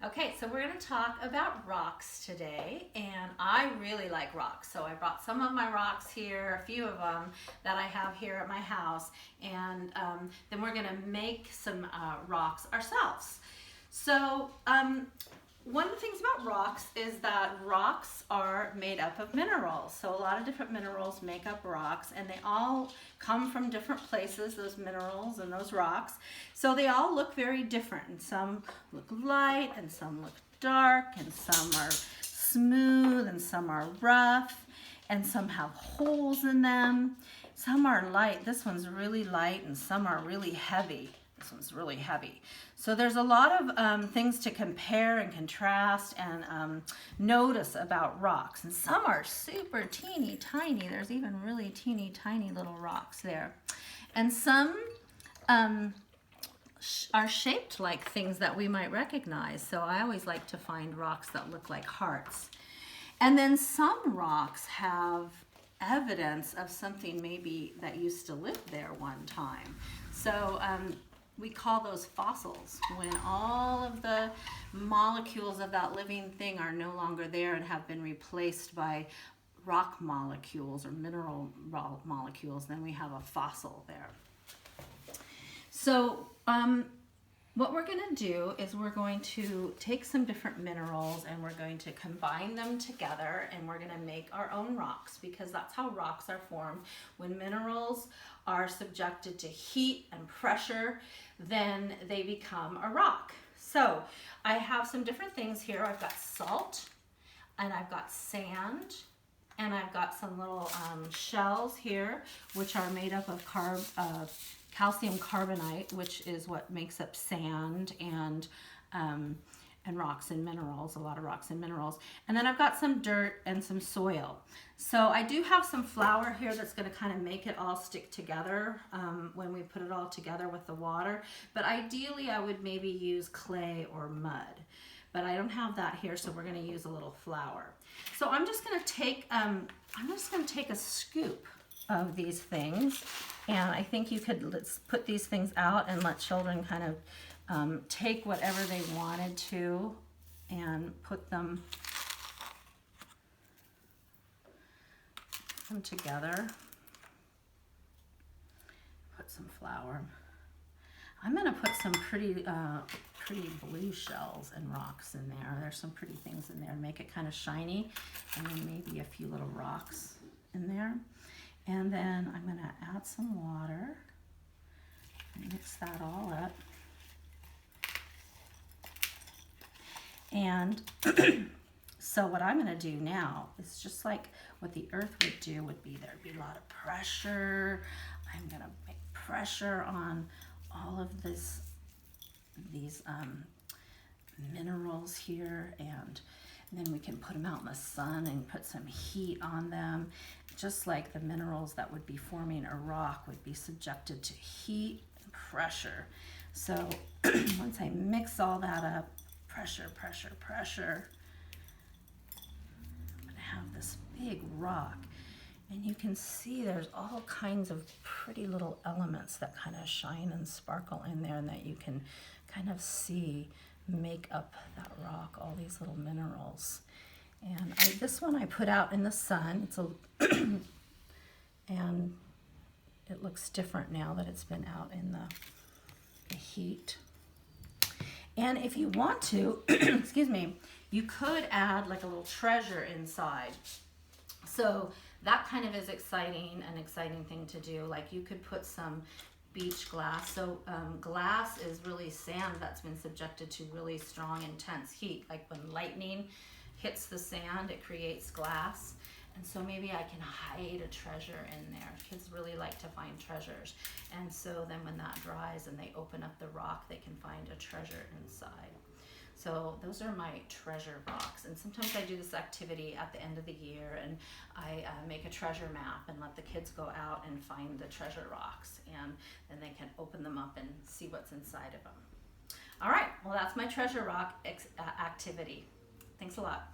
Okay, so we're going to talk about rocks today, and I really like rocks. So I brought some of my rocks here, a few of them that I have here at my house, and then we're going to make some rocks ourselves. So one of the things about rocks is that rocks are made up of minerals. So a lot of different minerals make up rocks, and they all come from different places, those minerals and those rocks. So they all look very different, and some look light and some look dark, and some are smooth and some are rough, and some have holes in them. Some are light. This one's really light, and some are really heavy. This one's really heavy. So there's a lot of things to compare and contrast and notice about rocks. And some are super teeny tiny. There's even really teeny tiny little rocks there. And some are shaped like things that we might recognize. So I always like to find rocks that look like hearts. And then some rocks have evidence of something maybe that used to live there one time. So we call those fossils, when all of the molecules of that living thing are no longer there and have been replaced by rock molecules or mineral molecules. Then we have a fossil there. So what we're going to do is we're going to take some different minerals and we're going to combine them together, and we're going to make our own rocks, because that's how rocks are formed. When minerals are subjected to heat and pressure, then they become a rock. So I have some different things here. I've got salt, and I've got sand, and I've got some little shells here, which are made up of calcium carbonate, which is what makes up sand and rocks and minerals, a lot of rocks and minerals. And then I've got some dirt and some soil. So I do have some flour here that's going to kind of make it all stick together when we put it all together with the water. But ideally I would maybe use clay or mud. But I don't have that here, so we're going to use a little flour. So I'm just going to take a scoop of these things, and I think you could let's put these things out and let children kind of take whatever they wanted to and put them together. Put some flour. I'm going to put some pretty blue shells and rocks in there. There's some pretty things in there to make it kind of shiny, and then maybe a few little rocks in there. And then I'm going to add some water and mix that all up. And so what I'm going to do now is just like what the earth would do, would be there'd be a lot of pressure. I'm going to make pressure on all of these minerals here, and then we can put them out in the sun and put some heat on them, just like the minerals that would be forming a rock would be subjected to heat and pressure. So once I mix all that up, pressure, pressure, pressure, I'm going to have this big rock. And you can see there's all kinds of pretty little elements that kind of shine and sparkle in there, and that you can kind of see make up that rock, all these little minerals. And this one I put out in the sun. It's and it looks different now that it's been out in the heat. And if you want to, excuse me, you could add like a little treasure inside. So that kind of is an exciting thing to do. Like you could put some beach glass. So glass is really sand that's been subjected to really strong, intense heat. Like when lightning hits the sand, it creates glass. And so maybe I can hide a treasure in there. Kids really like to find treasures. And so then when that dries and they open up the rock, they can find a treasure inside. So those are my treasure rocks. And sometimes I do this activity at the end of the year, and I make a treasure map and let the kids go out and find the treasure rocks, and then they can open them up and see what's inside of them. All right, well, that's my treasure rock activity. Thanks a lot.